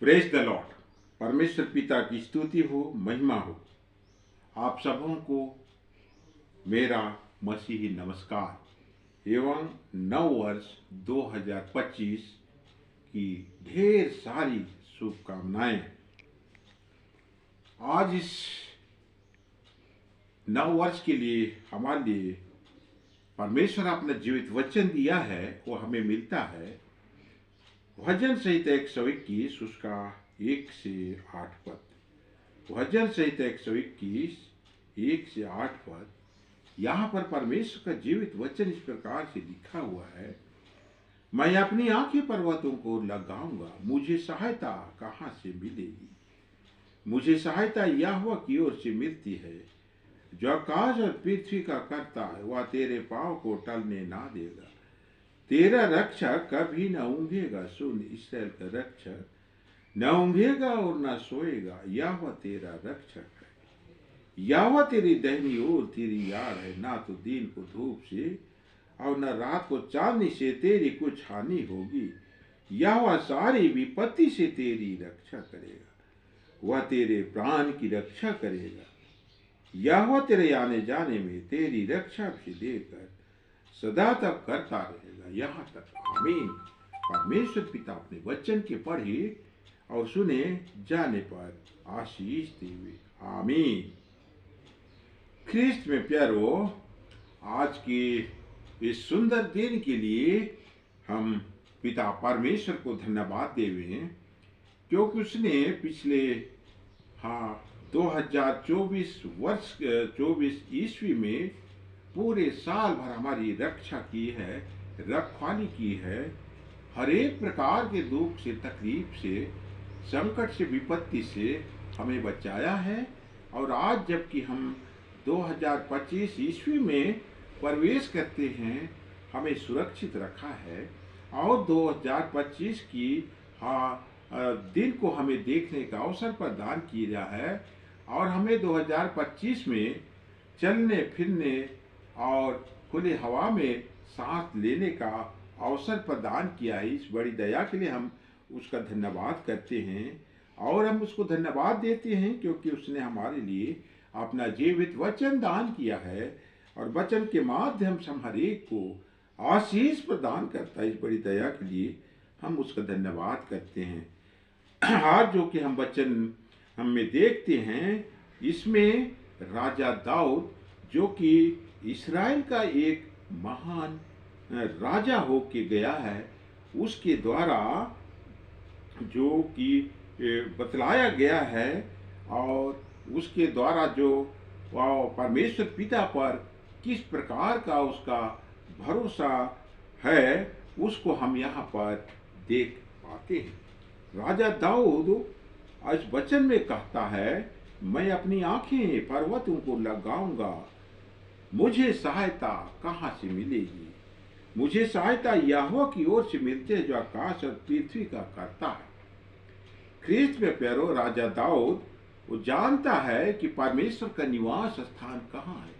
Praise the Lord. परमेश्वर पिता की स्तुति हो, महिमा हो। आप सबों को मेरा मसीही नमस्कार एवं नव वर्ष 2025 की ढेर सारी शुभकामनाएं। आज इस नव वर्ष के लिए हमारे लिए परमेश्वर अपना जीवित वचन दिया है, वो हमें मिलता है। भजन संहिता 121 उसका 1 से 8 पद। भजन संहिता 121 1 से 8 पद। यहाँ पर परमेश्वर का जीवित वचन इस प्रकार से लिखा हुआ है, मैं अपनी आंखें पर्वतों को लगाऊंगा, मुझे सहायता कहाँ से मिलेगी। मुझे सहायता यहोवा की ओर से मिलती है, जो आकाश और पृथ्वी का करता है। वह तेरे पाँव को टलने ना देगा, तेरा रक्षक कभी न ऊँघेगा। सुन, इस्राएल का रक्षक न ऊँघेगा और न सोएगा। यहोवा तेरा रक्षक है। यहोवा तेरी दाहिनी ओर तेरी यार है। ना तो दिन को धूप से और न रात को चांदनी से तेरी कुछ हानि होगी। यहोवा सारी विपत्ति से तेरी रक्षा करेगा, वह तेरे प्राण की रक्षा करेगा। यहोवा तेरे आने जाने में तेरी रक्षा भी देकर सदा तक करता रहेगा, यहाँ तक। आमीन। परमेश्वर पिता अपने वचन के पढ़े और सुने जाने पर आशीष देवे। आमीन। ख्रिस्त में प्यारो, आज के इस सुंदर दिन के लिए हम पिता परमेश्वर को धन्यवाद देवे, क्योंकि उसने पिछले 2024 वर्ष 24 ईस्वी में पूरे साल भर हमारी रक्षा की है, रखवाली की है। हर एक प्रकार के दुख से, तकलीफ से, संकट से, विपत्ति से हमें बचाया है। और आज जबकि हम 2025 ईस्वी में प्रवेश करते हैं, हमें सुरक्षित रखा है और 2025 की दिन को हमें देखने का अवसर प्रदान किया है। और हमें 2025 में चलने फिरने और खुले हवा में सांस लेने का अवसर प्रदान किया है। इस बड़ी दया के लिए हम उसका धन्यवाद करते हैं और हम उसको धन्यवाद देते हैं, क्योंकि उसने हमारे लिए अपना जीवित वचन दान किया है और वचन के माध्यम से हम हर एक को आशीष प्रदान करता है। इस बड़ी दया के लिए हम उसका धन्यवाद करते हैं। आज जो कि हम वचन हमें देखते हैं, इसमें राजा दाऊद, जो कि इस्राएल का एक महान राजा होके गया है, उसके द्वारा जो कि बतलाया गया है और उसके द्वारा जो परमेश्वर पिता पर किस प्रकार का उसका भरोसा है, उसको हम यहाँ पर देख पाते हैं। राजा दाऊद आज वचन में कहता है, मैं अपनी आंखें पर्वतों को लगाऊंगा, मुझे सहायता कहाँ से मिलेगी। मुझे सहायता यहोवा की ओर से मिलती है, जो आकाश और पृथ्वी का करता है। ख्रिस्त में प्यारो, राजा दाऊद वो जानता है कि परमेश्वर का निवास स्थान कहाँ है।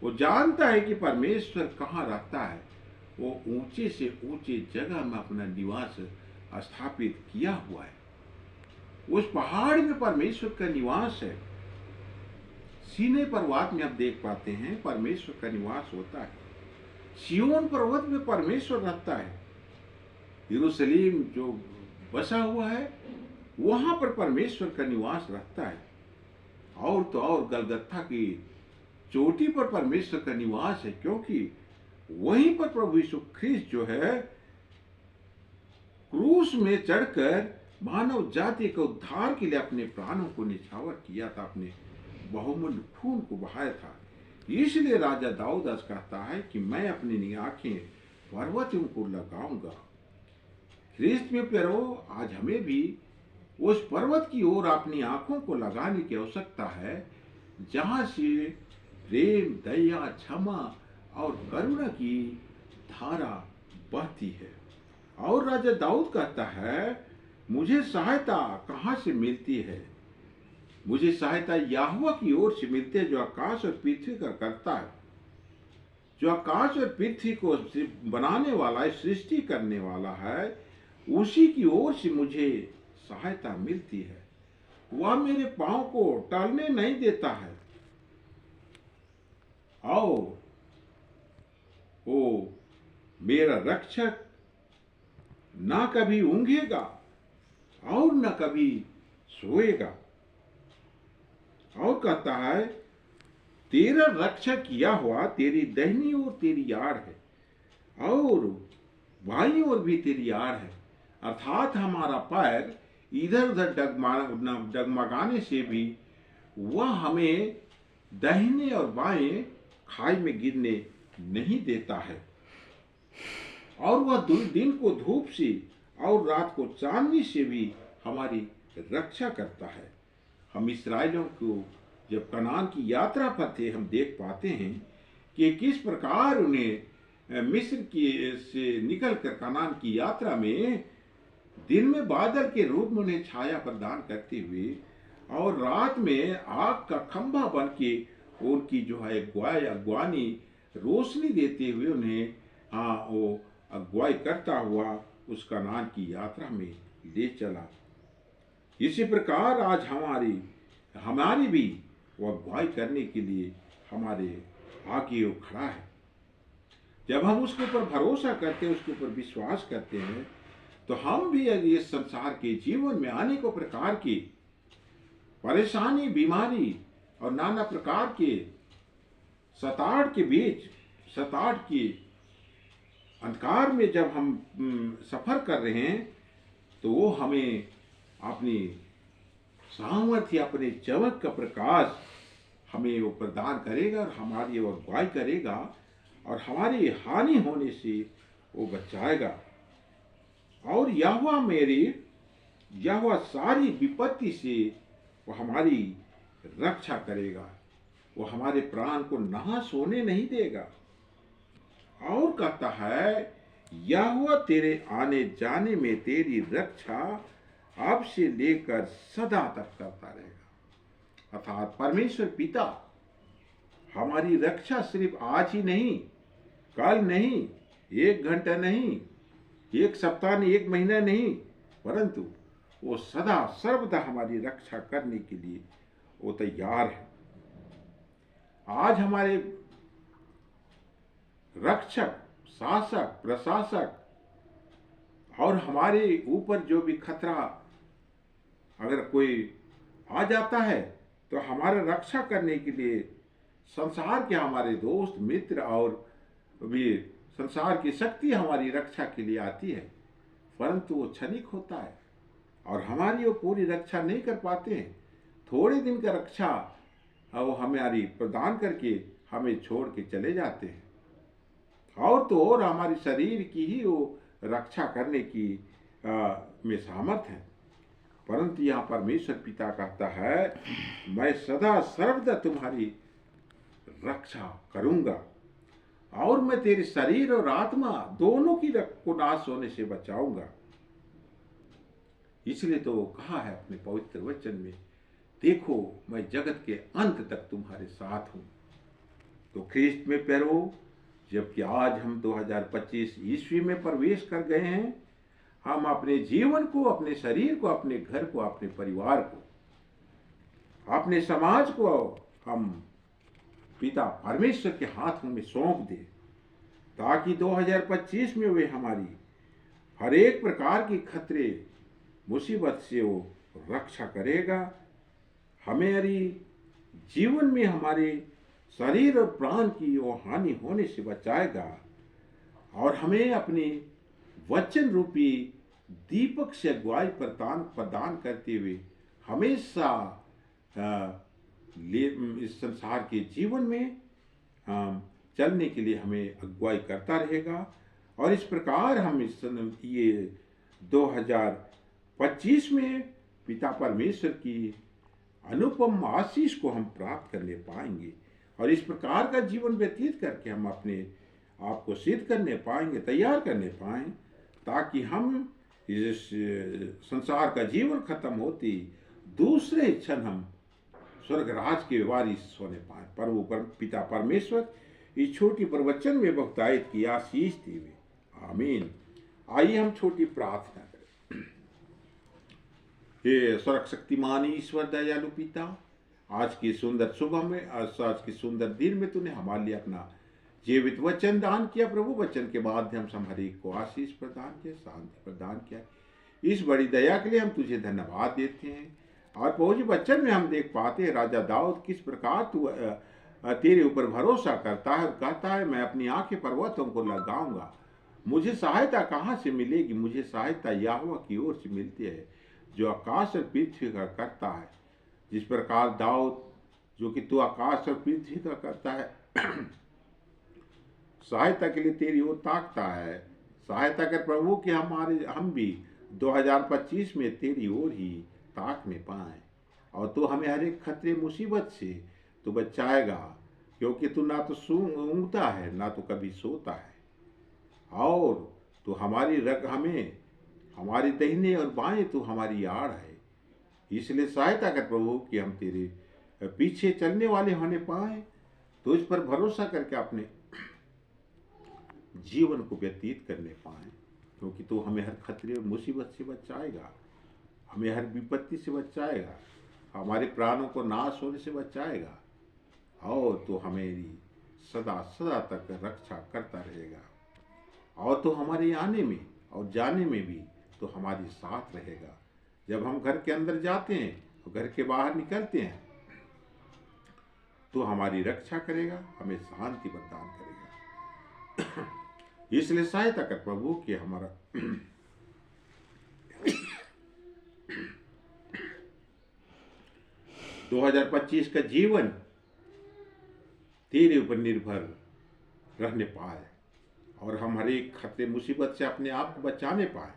वो जानता है कि परमेश्वर कहाँ रहता है। वो ऊंचे से ऊंचे जगह में अपना निवास स्थापित किया हुआ है। उस पहाड़ में परमेश्वर का निवास है। सीनै पर्वत में आप देख पाते हैं परमेश्वर का निवास होता है। सिय्योन पर्वत में परमेश्वर रहता है। यरूशलेम जो बसा हुआ है, वहां पर परमेश्वर का निवास रहता है। और तो और गलगत्था की चोटी पर परमेश्वर का निवास है, क्योंकि वहीं पर प्रभु यीशु ख्रिस्त जो है क्रूस में चढ़कर मानव जाति के उद्धार के लिए अपने प्राणों को निछावर किया था, अपने बहुमूल्य खून को बहाया था। इसलिए राजा दाऊद आज कहता है कि मैं अपनी आंखें पर्वतों को लगाऊंगा। ख्रिस्त में प्यारो, आज हमें भी उस पर्वत की ओर अपनी आंखों को लगाने की आवश्यकता है, जहां से प्रेम, दया, क्षमा और करुणा की धारा बहती है। और राजा दाऊद कहता है, मुझे सहायता कहाँ से मिलती है। मुझे सहायता यहोवा की ओर से मिलती है, जो आकाश और पृथ्वी का करता है। जो आकाश और पृथ्वी को बनाने वाला है, सृष्टि करने वाला है, उसी की ओर से मुझे सहायता मिलती है। वह मेरे पांव को टलने नहीं देता है और वो मेरा रक्षक ना कभी ऊंघेगा और न कभी सोएगा। और कहता है, तेरा रक्षक किया हुआ तेरी दाहिनी ओर तेरी आड़ है और बाईं ओर भी तेरी आड़ है, अर्थात हमारा पैर इधर उधर डगमगाने से भी वह हमें दाहिने और बाएं खाई में गिरने नहीं देता है। और वह दिन को धूप से और रात को चांदनी से भी हमारी रक्षा करता है। हम इस्राएलियों को जब कनान की यात्रा पर थे, हम देख पाते हैं कि किस प्रकार उन्हें मिस्र की से निकलकर कनान की यात्रा में दिन में बादल के रूप में उन्हें छाया प्रदान करते हुए और रात में आग का खंभा बन के उनकी जो है अगुवानी रोशनी देते हुए उन्हें वो अगुवाई करता हुआ उस कनान की यात्रा में ले चला। इसी प्रकार आज हमारी भी वो अगुवाई करने के लिए हमारे आगे वो खड़ा है। जब हम उसके ऊपर भरोसा करते हैं, उसके ऊपर विश्वास करते हैं, तो हम भी इस संसार के जीवन में अनेकों प्रकार की परेशानी, बीमारी और नाना प्रकार के सताड़ के बीच, सताड़ की अंधकार में जब हम सफर कर रहे हैं, तो वो हमें अपनी सामर्थ्य, अपने चमक का प्रकाश हमें वो प्रदान करेगा और हमारी वो अगुवाई करेगा और हमारी हानि होने से वो बचाएगा। और यहोवा सारी विपत्ति से वो हमारी रक्षा करेगा। वो हमारे प्राण को नाश होने नहीं देगा। और कहता है, यहोवा तेरे आने जाने में तेरी रक्षा अब से लेकर सदा तक करता रहेगा। अर्थात परमेश्वर पिता हमारी रक्षा सिर्फ आज ही नहीं, कल नहीं, 1 घंटा नहीं, 1 सप्ताह नहीं, 1 महीना नहीं, परंतु वो सदा सर्वदा हमारी रक्षा करने के लिए वो तैयार है। आज हमारे रक्षक, शासक, प्रशासक और हमारे ऊपर जो भी खतरा अगर कोई आ जाता है, तो हमारा रक्षा करने के लिए संसार के हमारे दोस्त मित्र और भी संसार की शक्ति हमारी रक्षा के लिए आती है, परंतु वो क्षणिक होता है और हमारी वो पूरी रक्षा नहीं कर पाते हैं। थोड़े दिन का रक्षा वो हमारी प्रदान करके हमें छोड़ के चले जाते हैं। और तो और हमारे शरीर की ही वो रक्षा करने की में सामर्थ है, परंतु यहाँ परमेश्वर पिता कहता है, मैं सदा सर्वदा तुम्हारी रक्षा करूंगा और मैं तेरे शरीर और आत्मा दोनों की को नाश होने से बचाऊंगा। इसलिए तो कहा है अपने पवित्र वचन में, देखो मैं जगत के अंत तक तुम्हारे साथ हूं। तो ख्रीस्त में प्यारो, जबकि आज हम 2025 ईस्वी में प्रवेश कर गए हैं, हम अपने जीवन को, अपने शरीर को, अपने घर को, अपने परिवार को, अपने समाज को हम पिता परमेश्वर के हाथों में सौंप दें, ताकि 2025 में वे हमारी हर एक प्रकार की खतरे, मुसीबत से वो रक्षा करेगा। हमारी जीवन में हमारे शरीर और प्राण की वो हानि होने से बचाएगा और हमें अपने वचन रूपी दीपक से अगुवाई प्रदान करते हुए हमेशा इस संसार के जीवन में चलने के लिए हमें अगुवाई करता रहेगा। और इस प्रकार हम ये 2025 में पिता परमेश्वर की अनुपम आशीष को हम प्राप्त करने पाएंगे और इस प्रकार का जीवन व्यतीत करके हम अपने आप को सिद्ध करने पाएंगे, तैयार करने पाएं, ताकि हम इस संसार का जीवन खत्म होती दूसरे क्षण हम स्वर्ग राज के वारिस होने पाए। पर पिता परमेश्वर इस छोटी प्रवचन में बहुतायत की आशीष देवे। आमीन। आइए हम छोटी प्रार्थना करें। हे सर्व शक्तिमान ईश्वर दयालु पिता, आज की सुंदर सुबह में, आज की सुंदर दिन में तूने हमारे लिए अपना जीवित वचन दान किया प्रभु। वचन के माध्यम से हम हर एक को आशीष प्रदान किया, शांति प्रदान किया। इस बड़ी दया के लिए हम तुझे धन्यवाद देते हैं। और प्रभु जी, वचन में हम देख पाते हैं राजा दाऊद किस प्रकार तू तेरे ऊपर भरोसा करता है और कहता है, मैं अपनी आंखें पर्वतों को लगाऊंगा, मुझे सहायता कहाँ से मिलेगी? मुझे सहायता यहोवा की ओर से मिलती है, जो आकाश और पृथ्वी का करता है। जिस प्रकार दाऊद, जो कि तू आकाश और पृथ्वी का करता है, सहायता के लिए तेरी ओर ताकता है। सहायता कर प्रभु कि हम भी 2025 में तेरी ओर ही ताकने पाए, और तू हमें हर एक खतरे मुसीबत से तू बचाएगा, क्योंकि तू ना तो ऊँघता है ना तो कभी सोता है, और तू हमें हमारी दाहिने और बाएं तू हमारी आड़ है। इसलिए सहायता कर प्रभु कि हम तेरे पीछे चलने वाले होने पाए, तो इस पर भरोसा करके अपने जीवन को व्यतीत करने पाए, क्योंकि तू हमें हर खतरे और मुसीबत से बचाएगा, हमें हर विपत्ति से बचाएगा, हमारे प्राणों को नाश होने से बचाएगा, और तू हमेरी सदा सदा तक रक्षा करता रहेगा। और तो हमारे आने में और जाने में भी तो हमारे साथ रहेगा। जब हम घर के अंदर जाते हैं और घर के बाहर निकलते हैं, तो हमारी रक्षा करेगा, हमें शांति प्रदान करेगा। इसलिए सहायता कर प्रभु कि हमारा 2025 का जीवन तेरे ऊपर निर्भर रहने पाए, और हम हर एक खतरे मुसीबत से अपने आप को बचाने पाए,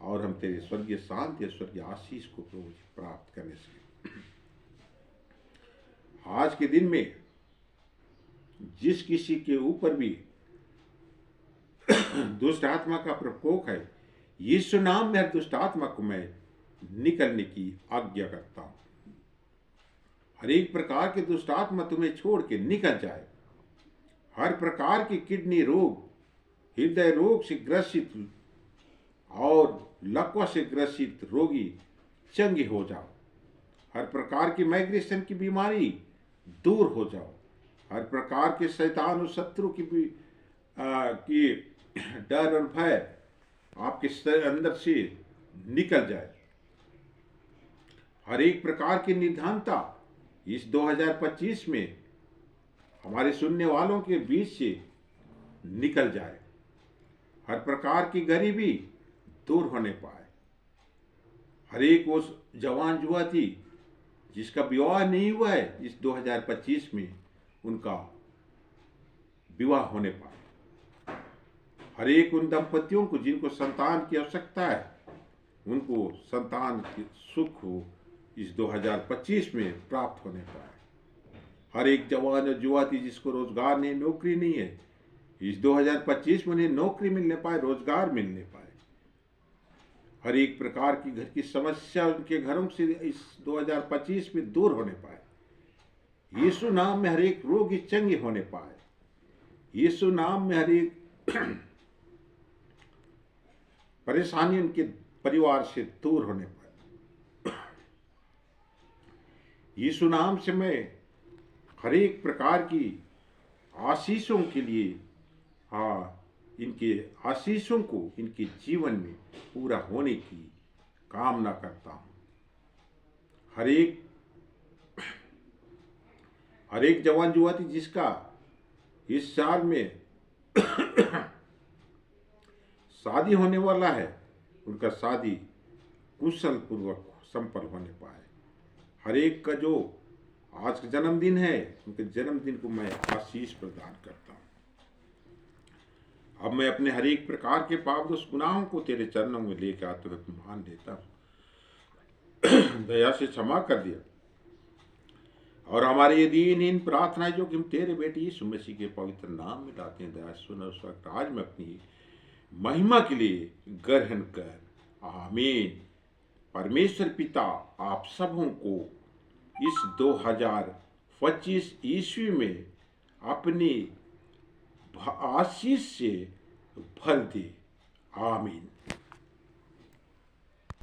और हम तेरे स्वर्गीय शांति, स्वर्गीय आशीष को प्राप्त करने से आज के दिन में जिस किसी के ऊपर भी दुष्ट आत्मा का प्रकोप है, यीशु नाम में हर दुष्ट आत्मा को मैं निकलने की आज्ञा करता हूं। हर एक प्रकार के दुष्ट आत्मा तुम्हें छोड़ के निकल जाए। हर प्रकार की किडनी रोग, हृदय रोग से ग्रसित और लकवा से ग्रसित रोगी चंगे हो जाओ। हर प्रकार की माइग्रेशन की बीमारी दूर हो जाओ। हर प्रकार के शैतान और शत्रु की डर और भय आपके अंदर से निकल जाए। हर एक प्रकार की निर्धनता इस 2025 में हमारे सुनने वालों के बीच से निकल जाए। हर प्रकार की गरीबी दूर होने पाए। हर एक वो जवान युवती जिसका विवाह नहीं हुआ है, इस 2025 में उनका विवाह होने पाए। हर एक उन दंपतियों को जिनको संतान की आवश्यकता है, उनको संतान की सुख हो इस 2025 में प्राप्त होने पाए। हर एक जवान और युवती जिसको रोजगार नहीं, नौकरी नहीं है, इस 2025 में उन्हें नौकरी मिलने पाए, रोजगार मिलने पाए। हर एक प्रकार की घर की समस्या उनके घरों से इस 2025 में दूर होने पाए। यीशु नाम में हर एक रोगी चंगे होने पाए। यीशु नाम में हर एक परेशानी उनके परिवार से दूर होने पाए। यीशु नाम से मैं हर एक प्रकार की आशीषों के लिए, इनके आशीषों को इनके जीवन में पूरा होने की कामना करता हूं। हर एक जवान युवती जिसका इस साल में शादी होने वाला है, उनका शादी कुशल पूर्वक संपन्न होने पाए। हर एक का जो आज का जन्मदिन है, उनके जन्मदिन को मैं आशीष प्रदान करता हूँ। अब मैं अपने हर एक प्रकार के पाप दोष गुनाहों को तेरे चरणों में लेकर आते हुए मान लेता हूँ। दया से क्षमा कर दिया, और हमारी ये दीनहीन प्रार्थना जो कि हम तेरे बेटे यीशु मसीह के पवित्र नाम में लाते हैं, दया सुन और स्वर्ग आज में अपनी महिमा के लिए ग्रहण कर। आमीन। परमेश्वर पिता आप सबों को इस 2025 ईस्वी में अपनी आशीष से भर दे। आमीन।